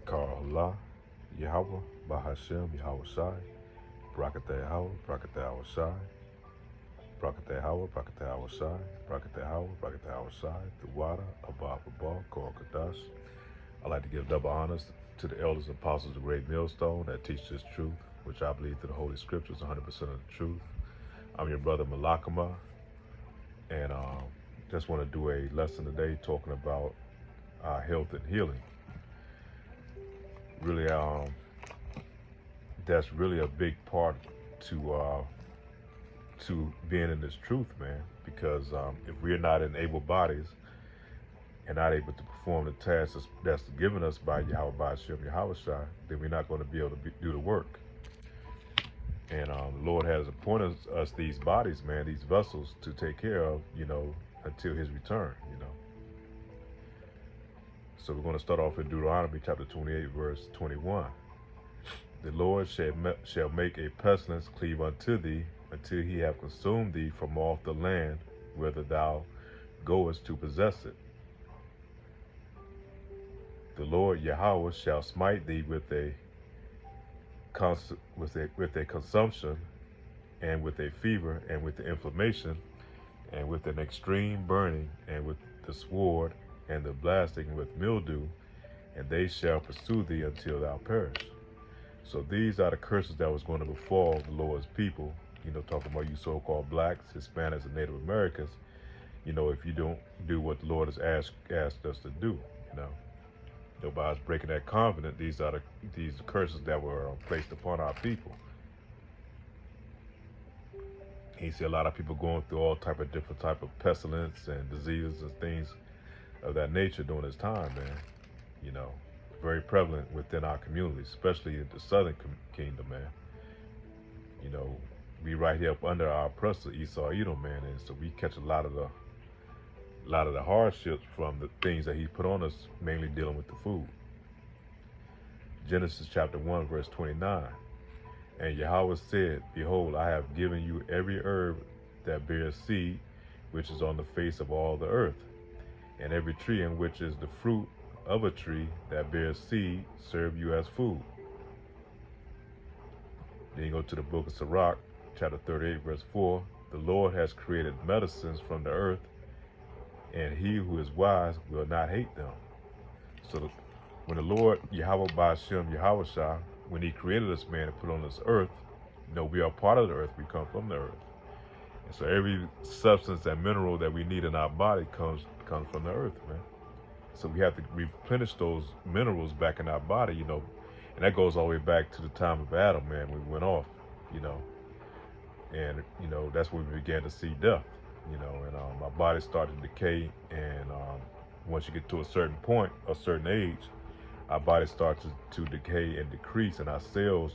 Karla, Yahweh, Bahashem, Yahweh Shai, Brakatah Yahweh, Brakatah Yahweh Shai, Brakatah Yahweh, Brakatah Yahweh Shai, Brakatah Yahweh, Brakatah Yahweh Shai, the Wada, Abba, Abba, Kor Kadash. I'd like to give double honors to the elders and apostles of Great Millstone that teach this truth, which I believe through the Holy Scriptures, 100% of the truth. I'm your brother Malakama, and just want to do a lesson today talking about health and healing. Really, that's really a big part to being in this truth, man. Because if we're not in able bodies and not able to perform the tasks that's given us by Yahweh Ba'ashem Yahweh Shai, then we're not going to be able to do the work. And the Lord has appointed us these bodies, man, these vessels to take care of, until His return, So we're going to start off in Deuteronomy chapter 28, verse 21. The Lord shall make a pestilence cleave unto thee, until he have consumed thee from off the land whither thou goest to possess it. The Lord Yahweh shall smite thee with a consumption, and with a fever, and with the inflammation, and with an extreme burning, and with the sword, and the blasting with mildew, and they shall pursue thee until thou perish. So these are the curses that was going to befall the Lord's people, talking about you so-called blacks, Hispanics, and Native Americans, if you don't do what the Lord has asked us to do, Nobody's breaking that covenant. These are these curses that were placed upon our people. He see a lot of people going through all type of different type of pestilence and diseases and things of that nature during this time, man. Very prevalent within our communities, especially in the southern kingdom, man. We right here up under our oppressor Esau Edom, man, and so we catch a lot of the hardships from the things that he put on us, mainly dealing with the food. Genesis chapter 1, verse 29. And Yahweh said, Behold, I have given you every herb that bears seed, which is on the face of all the earth, and every tree in which is the fruit of a tree that bears seed serve you as food. Then you go to the book of Sirach, chapter 38, verse 4. The Lord has created medicines from the earth, and he who is wise will not hate them. So when the Lord, Yahweh Ba'ashem Yahweh Shai, when he created us, man, and put on this earth, we are part of the earth. We come from the earth. And so every substance and mineral that we need in our body comes from the earth, man. So we have to replenish those minerals back in our body, and that goes all the way back to the time of Adam, man, when we went off, and, that's when we began to see death, and our body started to decay, and once you get to a certain point, a certain age, our body starts to decay and decrease, and our cells,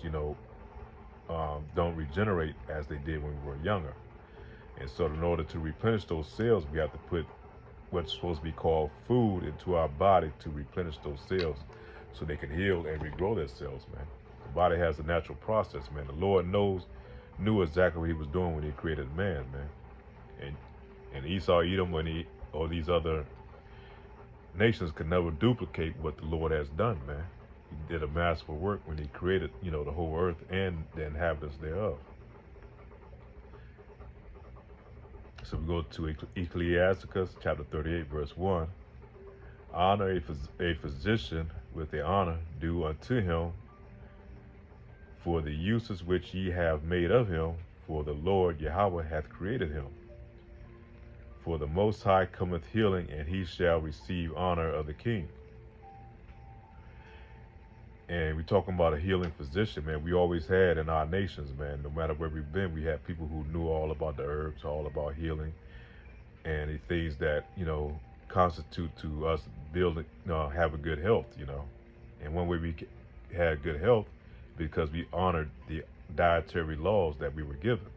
don't regenerate as they did when we were younger. And so in order to replenish those cells, we have to put what's supposed to be called food into our body to replenish those cells so they can heal and regrow their cells, man. The body has a natural process, man. The Lord knew exactly what he was doing when he created man, man. And Esau, Edom, or these other nations could never duplicate what the Lord has done, man. He did a masterful work when he created, the whole earth and the inhabitants thereof. So we go to Ecclesiasticus chapter 38, verse 1. Honor a physician with the honor due unto him for the uses which ye have made of him, for the Lord Yahweh hath created him. For the Most High cometh healing, and he shall receive honor of the king. And we're talking about a healing physician, man. We always had in our nations, man. No matter where we've been, we had people who knew all about the herbs, all about healing, and the things that, constitute to us building, having good health, And one way we had good health, because we honored the dietary laws that we were given.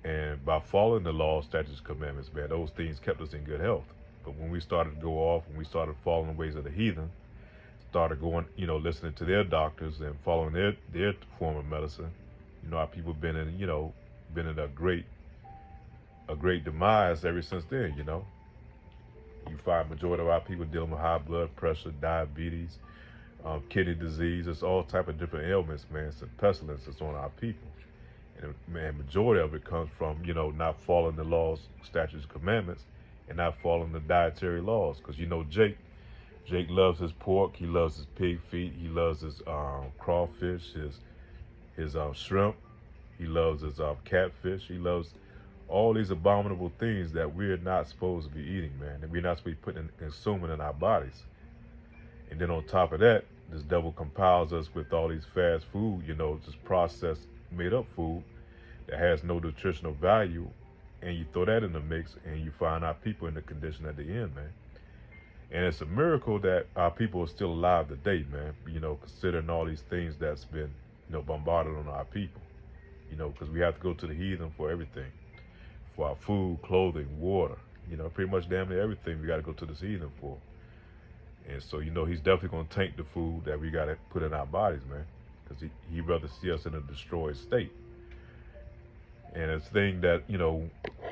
And by following the laws, statutes, commandments, man, those things kept us in good health. But when we started to go off, when we started following the ways of the heathen, started going, listening to their doctors and following their form of medicine, our people been in a great demise ever since then, You find majority of our people dealing with high blood pressure, diabetes, kidney disease. It's all type of different ailments, man. It's a pestilence that's on our people. And man, majority of it comes from, not following the laws, statutes, commandments, and not following the dietary laws. Because, Jake loves his pork, he loves his pig feet, he loves his crawfish, his shrimp, he loves his catfish, he loves all these abominable things that we're not supposed to be eating, man, and we're not supposed to be consuming in our bodies. And then on top of that, this devil compiles us with all these fast food, just processed, made up food that has no nutritional value, and you throw that in the mix, and you find our people in the condition at the end, man. And it's a miracle that our people are still alive today, man, considering all these things that's been, bombarded on our people, because we have to go to the heathen for everything, for our food, clothing, water, pretty much damn near everything we got to go to the heathen for. And so, he's definitely going to taint the food that we got to put in our bodies, man, because he'd rather see us in a destroyed state. And it's thing that,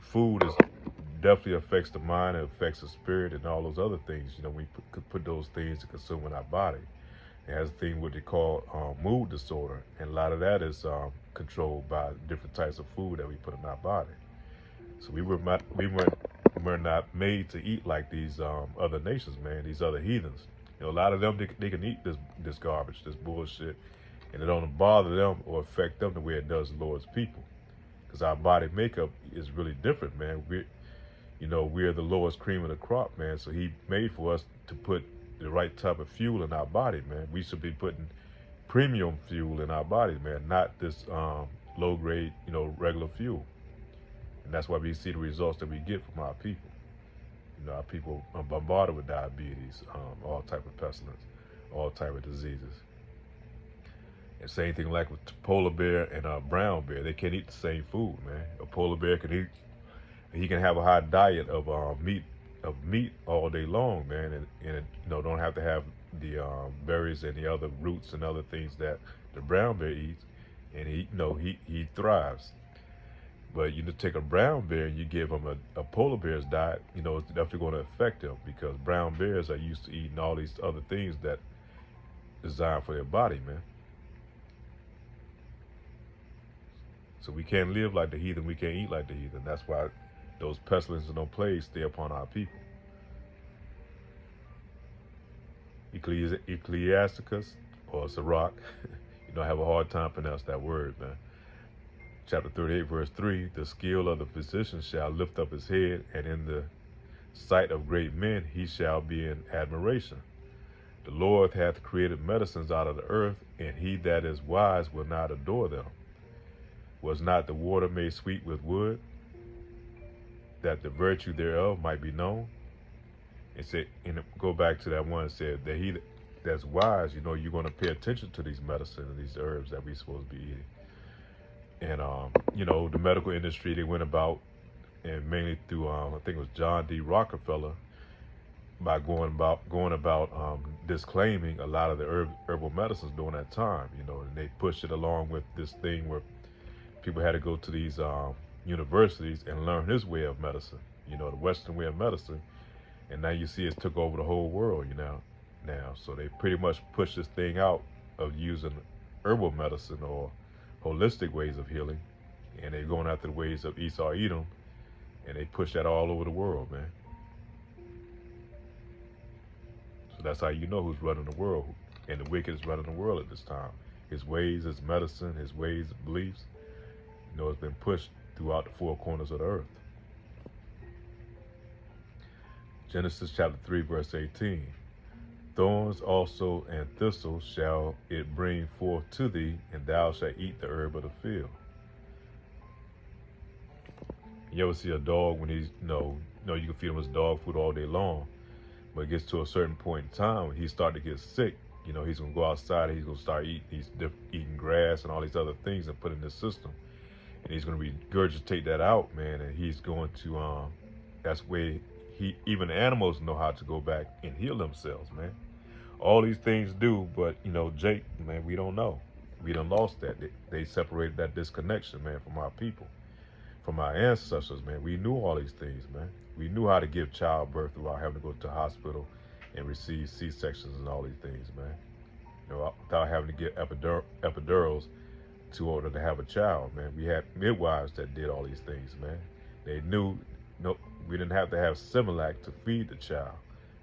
food is definitely affects the mind, it affects the spirit and all those other things. We could put those things to consume in our body. It has a thing what they call mood disorder, and a lot of that is controlled by different types of food that we put in our body. So we were not made to eat like these other nations, man, these other heathens. A lot of them, they can eat this garbage, this bullshit, and it don't bother them or affect them the way it does the Lord's people. Because our body makeup is really different, man. We're the lowest cream of the crop, man. So he made for us to put the right type of fuel in our body, man. We should be putting premium fuel in our body, man, not this low grade, regular fuel. And that's why we see the results that we get from our people. Our people are bombarded with diabetes, all type of pestilence, all type of diseases. And same thing like with polar bear and brown bear. They can't eat the same food, man. A polar bear he can have a high diet of meat all day long, man, and don't have to have the berries and the other roots and other things that the brown bear eats, and he thrives. But take a brown bear and you give him a polar bear's diet, it's definitely going to affect him, because brown bears are used to eating all these other things that designed for their body, man. So we can't live like the heathen, we can't eat like the heathen. That's why those pestilences and those plagues stay upon our people. Ecclesiasticus, or Sirach, I have a hard time pronouncing that word, man. Chapter 38, verse 3, the skill of the physician shall lift up his head, and in the sight of great men he shall be in admiration. The Lord hath created medicines out of the earth, and he that is wise will not adore them. Was not the water made sweet with wood, that the virtue thereof might be known? And go back to that one that said that he that's wise, you're going to pay attention to these medicines and these herbs that we're supposed to be eating. And the medical industry, they went about, and mainly through I think it was John D. Rockefeller, by going about disclaiming a lot of the herbal medicines during that time, and they pushed it along with this thing where people had to go to these universities and learn his way of medicine, the Western way of medicine. And now you see it's took over the whole world, now. So they pretty much pushed this thing out of using herbal medicine or holistic ways of healing, and they're going after the ways of Esau Edom, and they push that all over the world, man. So that's how you know who's running the world, and the wicked is running the world at this time. His ways, his medicine, his ways, beliefs, it's been pushed throughout the four corners of the earth. Genesis chapter 3, verse 18. Thorns also and thistles shall it bring forth to thee, and thou shalt eat the herb of the field. You ever see a dog when he's, you can feed him his dog food all day long, but it gets to a certain point in time when he starts to get sick, he's going to go outside and he's going to start eating grass and all these other things and put in his system. And he's going to regurgitate that out, man, and he's going to, that's where even animals know how to go back and heal themselves, man. All these things do, but, Jake, man, we don't know. We done lost that. They separated that disconnection, man, from our people, from our ancestors, man. We knew all these things, man. We knew how to give childbirth without having to go to the hospital and receive C-sections and all these things, man. without having to get epidurals to order to have a child, man. We had midwives that did all these things, man. They knew, no, we didn't have to have Similac to feed the child.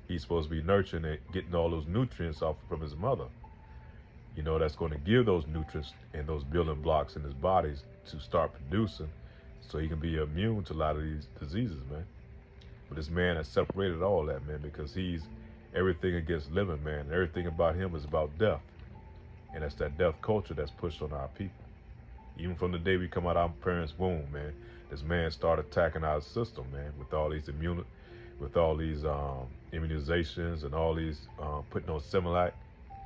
He's supposed to be nurturing and getting all those nutrients off from his mother. That's going to give those nutrients and those building blocks in his bodies to start producing so he can be immune to a lot of these diseases, man. But this man has separated all that, man, because he's everything against living, man. Everything about him is about death. And that's that death culture that's pushed on our people. Even from the day we come out of our parents' womb, man, this man started attacking our system, man, with all these immunizations and all these putting on Similac.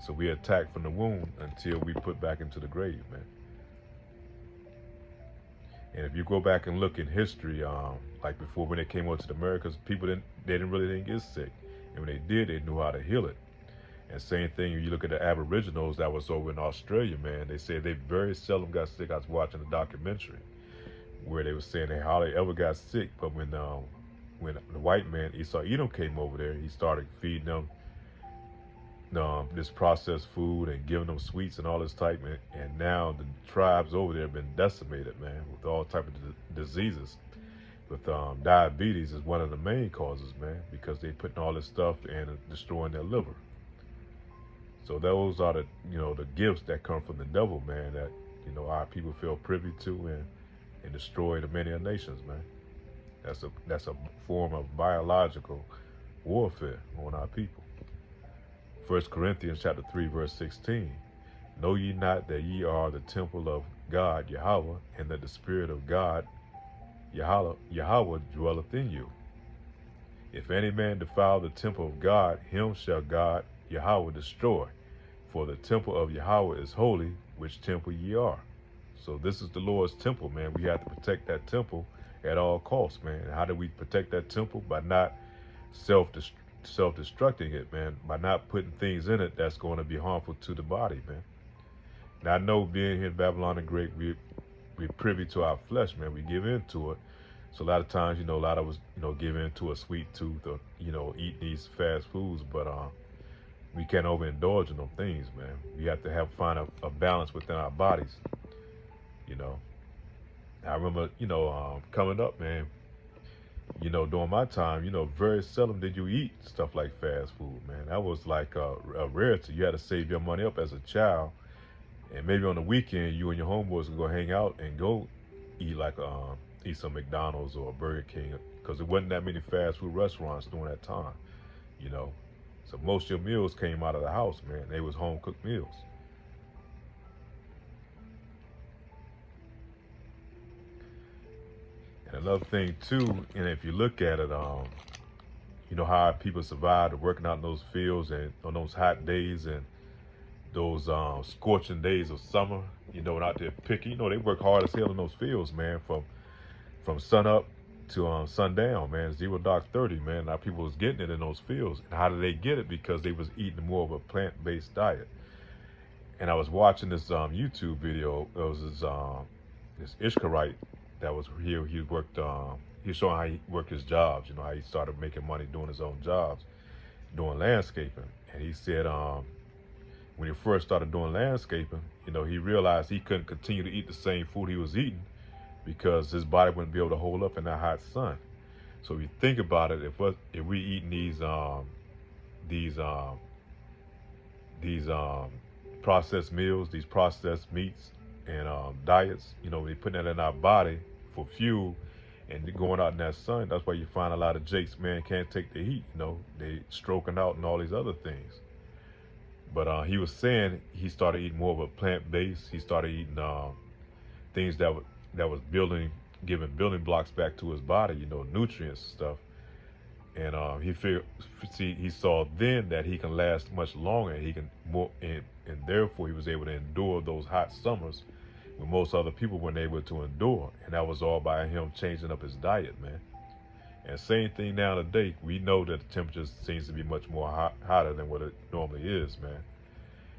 So we attack from the womb until we put back into the grave, man. And if you go back and look in history, like before when they came over to the Americas, people didn't get sick. And when they did, they knew how to heal it. And same thing, when you look at the Aboriginals that was over in Australia, man, they said they very seldom got sick. I was watching a documentary where they were saying they hardly ever got sick. But when the white man, Esau Edom, came over there, he started feeding them this processed food and giving them sweets and all this type, and now the tribes over there have been decimated, man, with all type of diseases. With diabetes is one of the main causes, man, because they putting all this stuff and destroying their liver. So those are the gifts that come from the devil, man, that our people feel privy to and destroy the many nations, man. That's a form of biological warfare on our people. 1 Corinthians chapter 3, verse 16. Know ye not that ye are the temple of God, Yahweh, and that the Spirit of God, Yahweh, dwelleth in you? If any man defile the temple of God, him shall God, Yahweh, destroy. For the temple of Yahweh is holy, which temple ye are. So this is the Lord's temple, man. We have to protect that temple at all costs, man. How do we protect that temple? By not self-destructing it, man, by not putting things in it that's going to be harmful to the body, man. Now, I know being here in Babylon the Great, we're privy to our flesh, man. We give in to it. So a lot of times, a lot of us, give in to a sweet tooth or, eat these fast foods, but we can't overindulge in them things, man. We have to find a balance within our bodies, I remember, coming up, man, during my time, very seldom did you eat stuff like fast food, man. That was like a rarity. You had to save your money up as a child. And maybe on the weekend, you and your homeboys would go hang out and go eat eat some McDonald's or Burger King, because there wasn't that many fast food restaurants during that time, So most of your meals came out of the house, man. They was home cooked meals. And another thing too, and if you look at it, how people survived working out in those fields and on those hot days and those scorching days of summer, and out there picking, they work hard as hell in those fields, man, from sun up to sundown, man, 0 dark 30, man. Now people was getting it in those fields. And how did they get it? Because they was eating more of a plant-based diet. And I was watching this YouTube video. It was this Ishkarite that was here. He worked. He was showing how he worked his jobs. How he started making money doing his own jobs, doing landscaping. And he said, when he first started doing landscaping, he realized he couldn't continue to eat the same food he was eating because his body wouldn't be able to hold up in that hot sun. So if you think about it, if we eating these processed meals, these processed meats and diets, we putting that in our body for fuel and going out in that sun. That's why you find a lot of jakes, man, can't take the heat. They stroking out and all these other things. But he was saying he started eating more of a plant-based. He started eating things that was giving building blocks back to his body, nutrients and stuff. And he saw then that he can last much longer. He can more, and therefore he was able to endure those hot summers when most other people weren't able to endure. And that was all by him changing up his diet, man. And same thing now today. We know that the temperature seems to be much more hotter than what it normally is, man.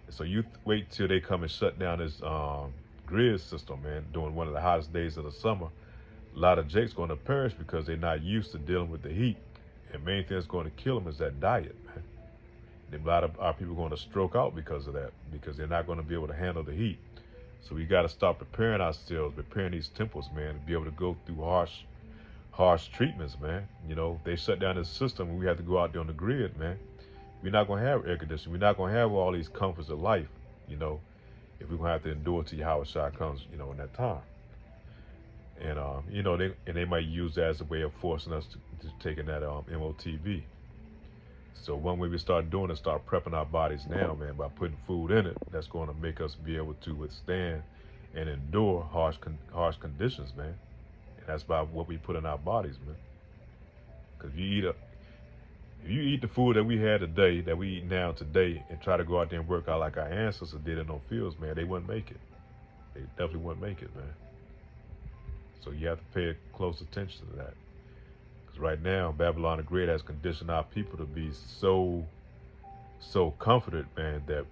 And so you wait till they come and shut down this grid system, man, during one of the hottest days of the summer. A lot of jakes going to perish because they're not used to dealing with the heat. And main thing that's going to kill them is that diet, man. A lot of our people are going to stroke out because of that, because they're not going to be able to handle the heat. So we got to start preparing ourselves, preparing these temples, man, to be able to go through harsh treatments, man. You know, they shut down the system and we have to go out there on the grid, man. We're not going to have air conditioning. We're not going to have all these comforts of life, you know, if we're going to have to endure till Yahweh Shai comes, you know, in that time. And, you know, they might use that as a way of forcing us to taking that MOTB. So one way we start doing is start prepping our bodies now, man, by putting food in it. That's going to make us be able to withstand and endure harsh conditions, man. And that's by what we put in our bodies, man. Because if you eat the food that we had today, that we eat now today, and try to go out there and work out like our ancestors did in those fields, man, they wouldn't make it. They definitely wouldn't make it, man. So you have to pay close attention to that. Because right now, Babylon the Great has conditioned our people to be so comforted, man, that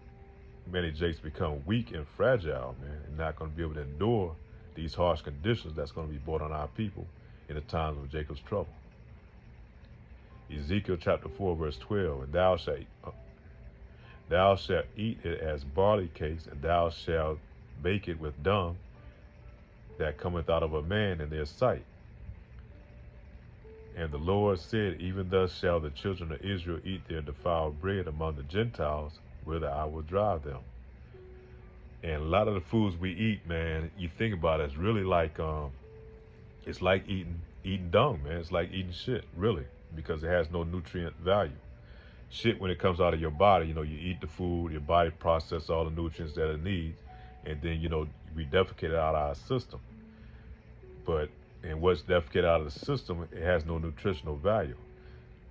many Jakes become weak and fragile, man, and not going to be able to endure these harsh conditions that's going to be brought on our people in the times of Jacob's trouble. Ezekiel chapter 4, verse 12, and thou shalt eat it as barley cakes, and thou shalt bake it with dung that cometh out of a man in their sight. And the Lord said, even thus shall the children of Israel eat their defiled bread among the Gentiles, whither I will drive them. And a lot of the foods we eat, man, you think about it, it's really like, it's like eating dung, man. It's like eating shit, really, because it has no nutrient value. Shit, when it comes out of your body, you know, you eat the food, your body processes all the nutrients that it needs, and then, you know, we defecate it out of our system. And what's defecated out of the system, it has no nutritional value.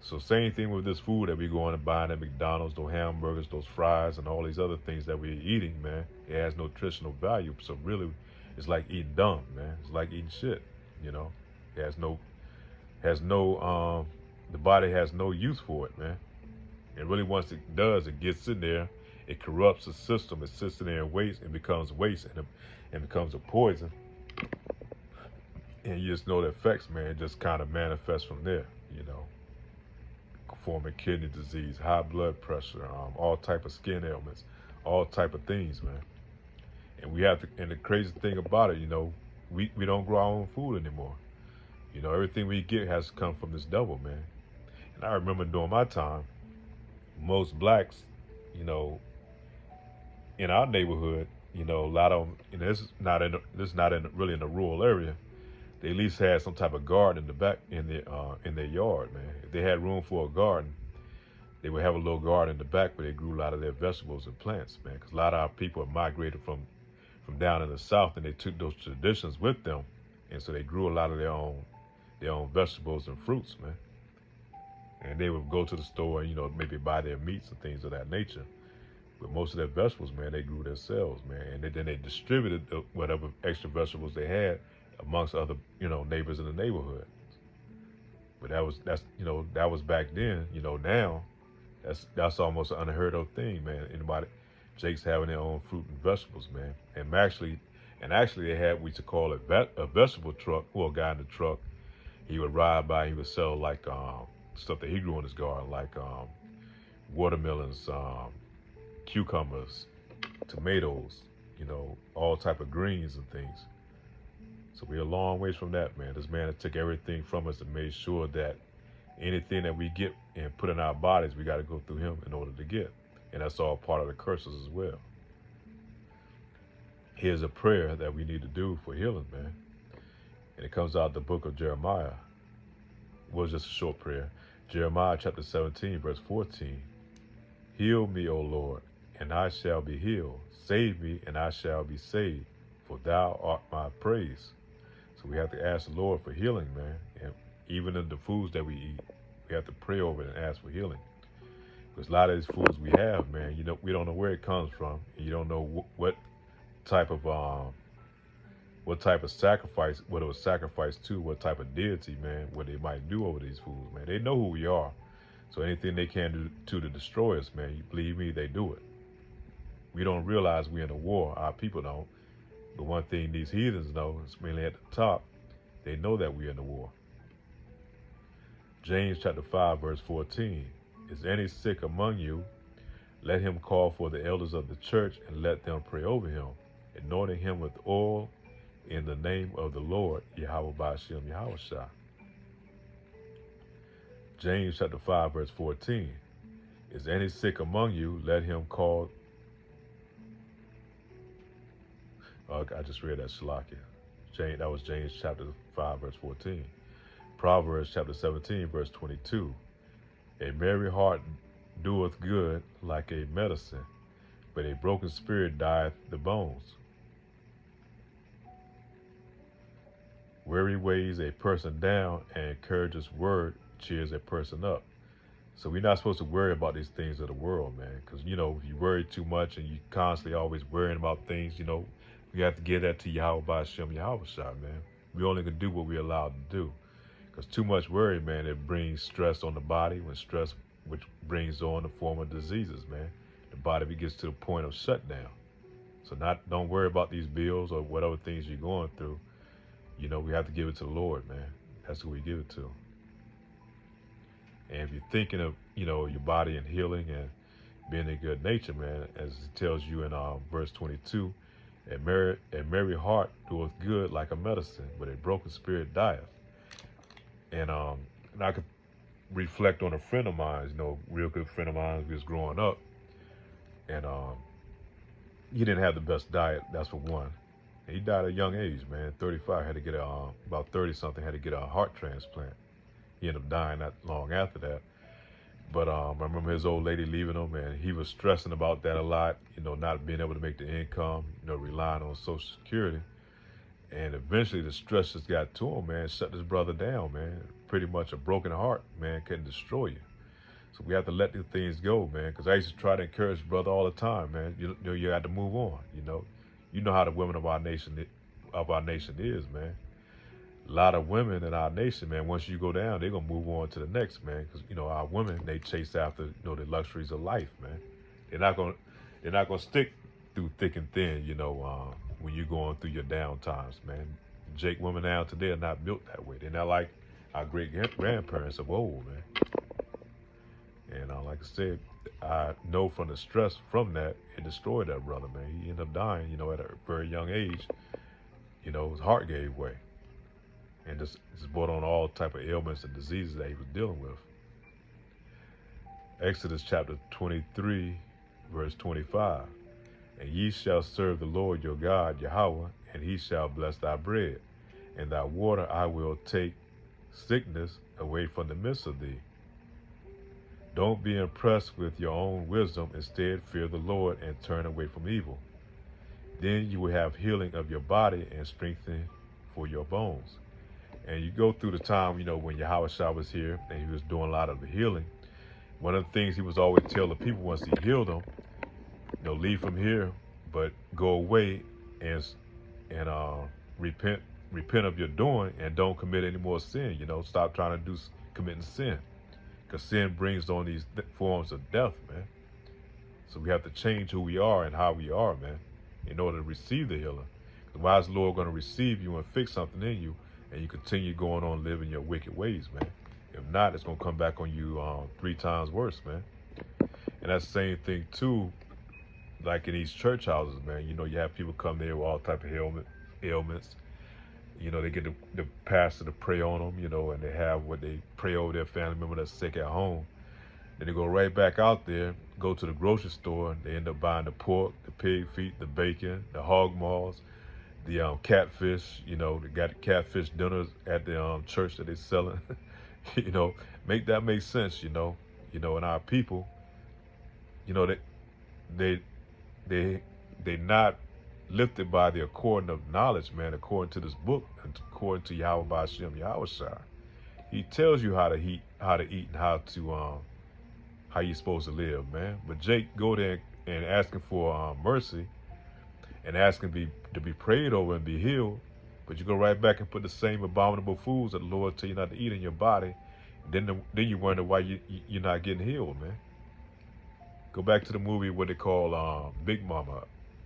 So same thing with this food that we go on and buy at McDonald's, those hamburgers, those fries, and all these other things that we're eating, man. It has no nutritional value. So really, it's like eating dung, man. It's like eating shit, you know. It the body has no use for it, man. And really, once it does, it gets in there, it corrupts the system. It sits in there and waste, and becomes waste, and becomes a poison. And you just know the effects, man, just kind of manifest from there, you know. Forming kidney disease, high blood pressure, all type of skin ailments, all type of things, man. And we have to, and the crazy thing about it, you know, we don't grow our own food anymore. You know, everything we get has to come from this devil, man. And I remember during my time, most blacks, you know, in our neighborhood, you know, a lot of them, you know, this is not really in a rural area. They at least had some type of garden in the back in their yard, man. If they had room for a garden, they would have a little garden in the back where they grew a lot of their vegetables and plants, man. Because a lot of our people have migrated from down in the South, and they took those traditions with them, and so they grew a lot of their own vegetables and fruits, man. And they would go to the store and, you know, maybe buy their meats and things of that nature. But most of their vegetables, man, they grew themselves, man. And then they distributed whatever extra vegetables they had amongst other, you know, neighbors in the neighborhood. But that was back then. You know, now that's almost an unheard of thing, man. Anybody, Jake's having their own fruit and vegetables, man. And actually they had, we used to call it a vegetable truck. Well, a guy in the truck, he would ride by, he would sell like stuff that he grew in his garden, like watermelons, cucumbers, tomatoes, you know, all type of greens and things. So we're a long ways from that, man. This man took everything from us and made sure that anything that we get and put in our bodies, we got to go through him in order to get. And that's all part of the curses as well. Here's a prayer that we need to do for healing, man. And it comes out of the book of Jeremiah. Well, just a short prayer. Jeremiah chapter 17, verse 14. Heal me, O Lord, and I shall be healed. Save me, and I shall be saved, for thou art my praise. So we have to ask the Lord for healing, man. And even in the foods that we eat, we have to pray over it and ask for healing. Because a lot of these foods we have, man, you know, we don't know where it comes from. And you don't know what type of sacrifice, what it was sacrificed to, what type of deity, man, what they might do over these foods, man. They know who we are. So anything they can do to destroy us, man, you believe me, they do it. We don't realize we're in a war. Our people don't. But one thing these heathens know, is mainly at the top, they know that we're in a war. James chapter 5, verse 14. Is any sick among you? Let him call for the elders of the church and let them pray over him, anointing him with oil in the name of the Lord, Yahweh Ba'ashem Yahushua. James chapter 5, verse 14. Is any sick among you? Let him call. I just read that Shalakia. That was James chapter 5, verse 14. Proverbs chapter 17, verse 22. A merry heart doeth good like a medicine, but a broken spirit dieth the bones. Weary weighs a person down, and encourages word cheers a person up. So we're not supposed to worry about these things of the world, man. Because, if you worry too much and you constantly always worrying about things, we have to give that to Yahweh Ba'ashem Yahushua, man. We only can do what we're allowed to do. Because too much worry, man, it brings stress on the body, which brings on the form of diseases, man. The body gets to the point of shutdown. So don't worry about these bills or whatever things you're going through. We have to give it to the Lord, man. That's who we give it to. And if you're thinking of, your body and healing and being in good nature, man, as it tells you in verse 22, a merry heart doeth good like a medicine, but a broken spirit dieth. And I could reflect on a friend of mine, real good friend of mine who was growing up. And he didn't have the best diet, that's for one. And he died at a young age, man. 35, had to get about 30-something, had to get a heart transplant. He ended up dying not long after that. But I remember his old lady leaving him, and he was stressing about that a lot, not being able to make the income, relying on Social Security. And eventually the stress just got to him, man, shut his brother down, man. Pretty much a broken heart, man, can destroy you. So we have to let these things go, man, because I used to try to encourage brother all the time, man. You got to move on, You know how the women of our nation is, man. A lot of women in our nation, man, once you go down, they're going to move on to the next, man. Because, our women, they chase after, the luxuries of life, man. They're not going to stick through thick and thin, when you're going through your down times, man. Jake women now today are not built that way. They're not like our great-grandparents of old, man. And like I said, I know from the stress from that, it destroyed that brother, man. He ended up dying, at a very young age. His heart gave way. And just brought on all type of ailments and diseases that he was dealing with. Exodus chapter 23, verse 25. And ye shall serve the Lord your God, Yahweh, and he shall bless thy bread. And thy water I will take sickness away from the midst of thee. Don't be impressed with your own wisdom. Instead, fear the Lord and turn away from evil. Then you will have healing of your body and strengthening for your bones. And you go through the time, when Yahushua was here and he was doing a lot of the healing. One of the things he was always telling the people once he healed them, leave from here, but go away and repent of your doing and don't commit any more sin. Stop trying to committing sin, because sin brings on these forms of death, man. So we have to change who we are and how we are, man, in order to receive the healing. Because why is the Lord going to receive you and fix something in you, and you continue going on living your wicked ways, man? If not, it's going to come back on you 3 times worse, man. And that's the same thing, too, like in these church houses, man. You have people come there with all type of ailments. They get the pastor to pray on them, and they have what they pray over their family member that's sick at home. Then they go right back out there, go to the grocery store, and they end up buying the pork, the pig feet, the bacon, the hog maws, the catfish. They got catfish dinners at the church that they're selling. Make that make sense. And our people, they not lifted by the according of knowledge, man. According to this book, and according to Yahweh Ba'ashem Yahushua, he tells you how to eat, and how you're supposed to live, man. But Jake go there and asking for mercy, and asking to be prayed over and be healed, but you go right back and put the same abominable foods that the Lord tell you not to eat in your body. Then you wonder why you're not getting healed, man. Go back to the movie, what they call Big Mama.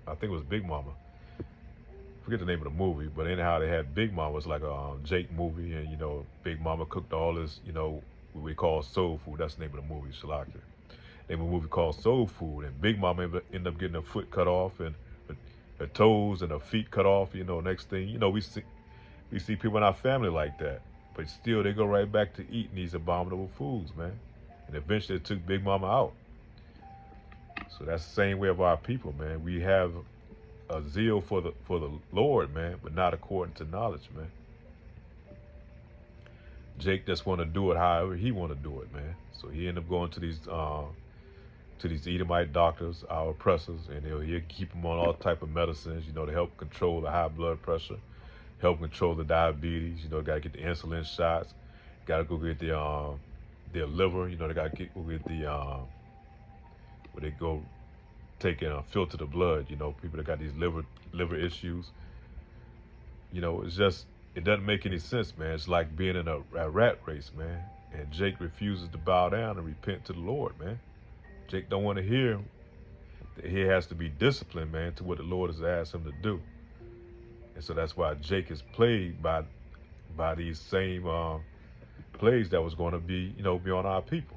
I think it was Big Mama. Forget the name of the movie, but anyhow, they had Big Mama. It's like a Jake movie, and Big Mama cooked all this, what we call soul food. That's the name of the movie, Shalakia. Name a movie called Soul Food, and Big Mama end up getting her foot cut off and her toes and her feet cut off. You know, next thing you know, we see people in our family like that, but still they go right back to eating these abominable foods, man. And eventually it took Big Mama out. So that's the same way of our people, man. We have a zeal for the Lord, man, but not according to knowledge, man. Jake just want to do it however he want to do it, man. So he ended up going to these Edomite doctors, our oppressors, and he'll keep them on all type of medicines, you know, to help control the high blood pressure, help control the diabetes. You know, got to get the insulin shots, got to go get their liver. You know, they got to go get the where they go take and filter the blood. You know, people that got these liver issues. You know, it doesn't make any sense, man. It's like being in a rat race, man. And Jake refuses to bow down and repent to the Lord, man. Jake don't want to hear that he has to be disciplined, man, to what the Lord has asked him to do. And so that's why Jake is plagued by these same plagues that was going to be, you know, be on our people.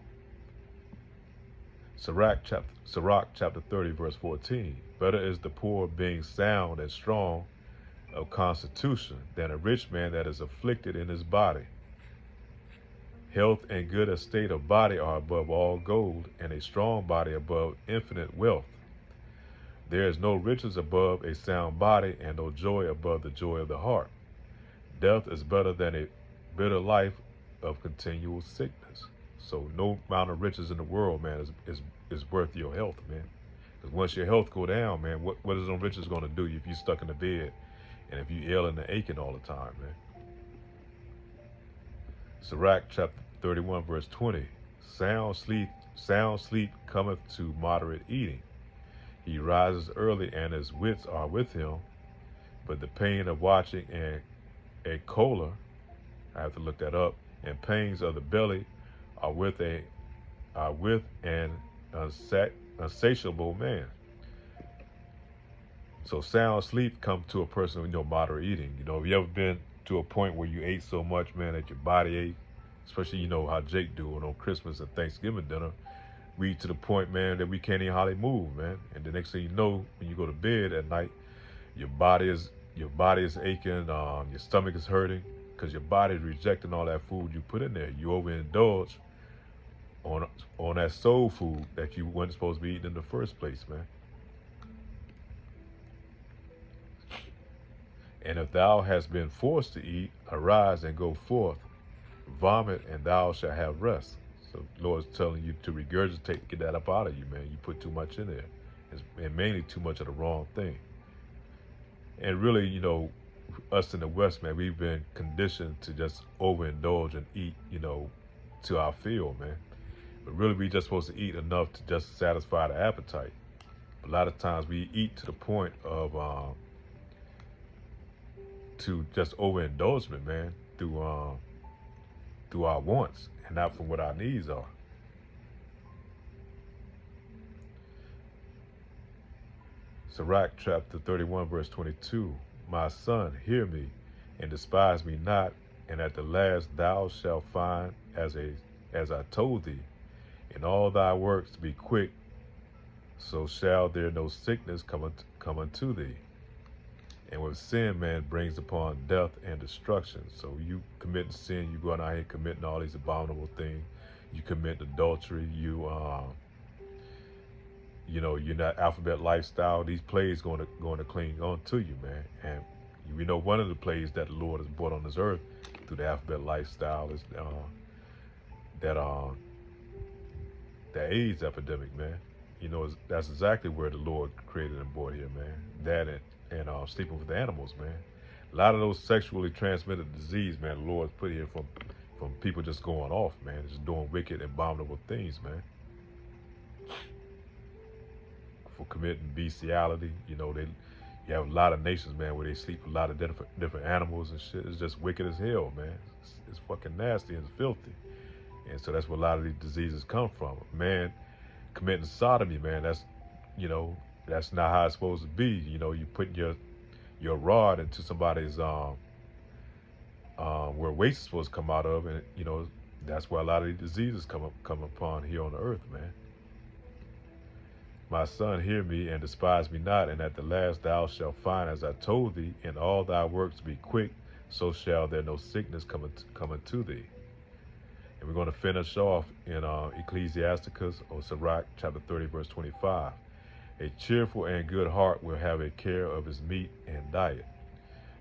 Sirach chapter 30, verse 14. Better is the poor being sound and strong of constitution than a rich man that is afflicted in his body. Health and good estate of body are above all gold, and a strong body above infinite wealth. There is no riches above a sound body, and no joy above the joy of the heart. Death is better than a bitter life of continual sickness. So no amount of riches in the world, man, is worth your health, man. Because once your health go down, man, what is those riches going to do if you're stuck in the bed and if you ill and aching all the time, man? Sirach chapter 31, verse 20. Sound sleep cometh to moderate eating. He rises early and his wits are with him, but the pain of watching and a choler, I have to look that up, and pains of the belly are with an unsatiable man. So sound sleep comes to a person with moderate eating. You know, have you ever been to a point where you ate so much, man, that your body ate? Especially, you know, how Jake do it on Christmas and Thanksgiving dinner. We eat to the point, man, that we can't even hardly move, man. And the next thing you know, when you go to bed at night, your body is aching, your stomach is hurting, because your body is rejecting all that food you put in there. You overindulge on that soul food that you weren't supposed to be eating in the first place, man. And if thou hast been forced to eat, arise and go forth, vomit, and thou shalt have rest. So the Lord's telling you to regurgitate, get that up out of you, man. You put too much in there, and mainly too much of the wrong thing. And really, you know, us in the West, man, we've been conditioned to just overindulge and eat, you know, to our fill, man. But really, we just supposed to eat enough to just satisfy the appetite. A lot of times we eat to the point of to just overindulgement, man, through our wants and not from what our needs are. Sirach chapter 31, verse 22. My son, hear me, and despise me not, and at the last thou shalt find as I told thee, in all thy works to be quick, so shall there no sickness come unto thee. And with sin, man, brings upon death and destruction. So you committing sin, you going out here committing all these abominable things. You commit adultery. You know, you're not alphabet lifestyle. These plagues going to cling on to you, man. And we know one of the plagues that the Lord has brought on this earth through the alphabet lifestyle is the AIDS epidemic, man. You know, that's exactly where the Lord created and brought here, man. That and sleeping with animals, man. A lot of those sexually transmitted disease, man, the Lord's put here from people just going off, man, just doing wicked, abominable things, man. For committing bestiality, you know, you have a lot of nations, man, where they sleep with a lot of different animals and shit. It's just wicked as hell, man. It's fucking nasty and filthy. And so that's where a lot of these diseases come from. Man, committing sodomy, man, that's not how it's supposed to be. You know, you putting your rod into somebody's where waste is supposed to come out of, and you know that's where a lot of these diseases come upon here on the earth, man. My son, hear me and despise me not, and at the last thou shalt find, as I told thee, in all thy works be quick, so shall there no sickness come unto thee. And we're going to finish off in Ecclesiasticus, or Sirach, chapter 30, verse 25. A cheerful and good heart will have a care of his meat and diet.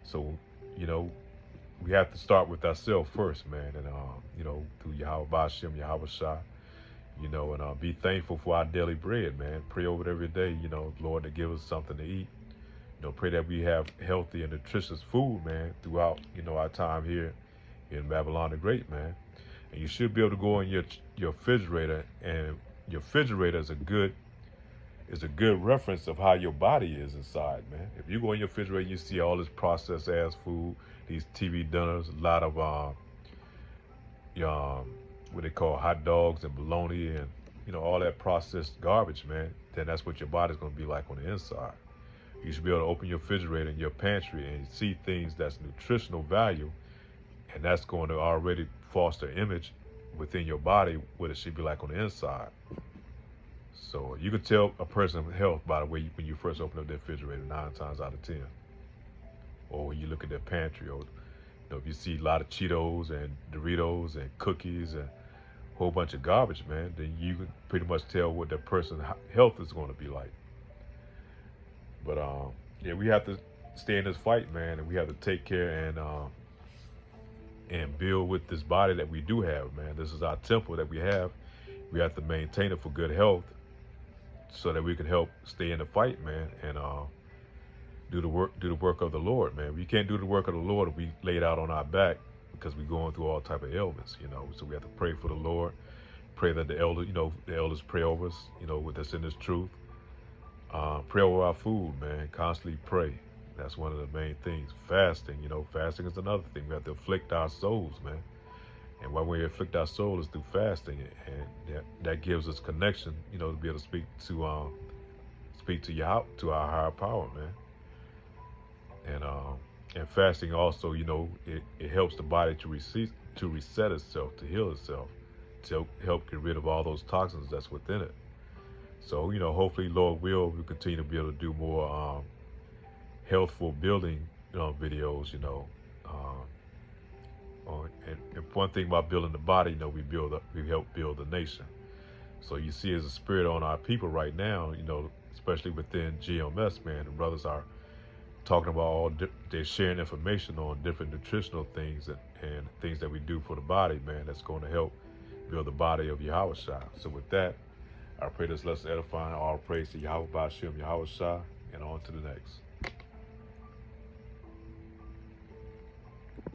So, we have to start with ourselves first, man. And, through Yahweh Bashem, Yahweh Shah, and be thankful for our daily bread, man. Pray over it every day, Lord, to give us something to eat. Pray that we have healthy and nutritious food, man, throughout, our time here in Babylon the Great, man. And you should be able to go in your refrigerator, and your refrigerator is a good reference of how your body is inside, man. If you go in your refrigerator and you see all this processed ass food, these TV dinners, a lot of what they call hot dogs and bologna and all that processed garbage, man, then that's what your body's going to be like on the inside. You should be able to open your refrigerator and your pantry and see things that's nutritional value, and that's going to already foster image within your body what it should be like on the inside. So you can tell a person's health by the way when you first open up their refrigerator 9 times out of 10. Or when you look at their pantry, or if you see a lot of Cheetos and Doritos and cookies and a whole bunch of garbage, man, then you can pretty much tell what that person's health is going to be like. But we have to stay in this fight, man, and we have to take care and build with this body that we do have, man. This is our temple that we have. We have to maintain it for good health, so that we can help stay in the fight, man, and do the work of the Lord, man. We can't do the work of the Lord if we lay it out on our back, because we're going through all type of ailments, So we have to pray for the Lord, pray that the elders pray over us, with us in this truth. Pray over our food, man. Constantly pray. That's one of the main things. Fasting, fasting is another thing. We have to afflict our souls, man. And why we afflict our soul is through fasting, and that gives us connection, to be able to speak to our higher power, man. And fasting also, it helps the body to reset itself, to heal itself, to help get rid of all those toxins that's within it. So, hopefully, Lord will, we'll continue to be able to do more healthful building videos, and one thing about building the body, we help build the nation. So you see, as a spirit on our people right now, especially within GMS, man, the brothers are talking about they're sharing information on different nutritional things and things that we do for the body, man, that's going to help build the body of Yahweh Shah. So with that, I pray this lesson edifying. All praise to Yahweh Bashem, Yahweh Shah, and on to the next.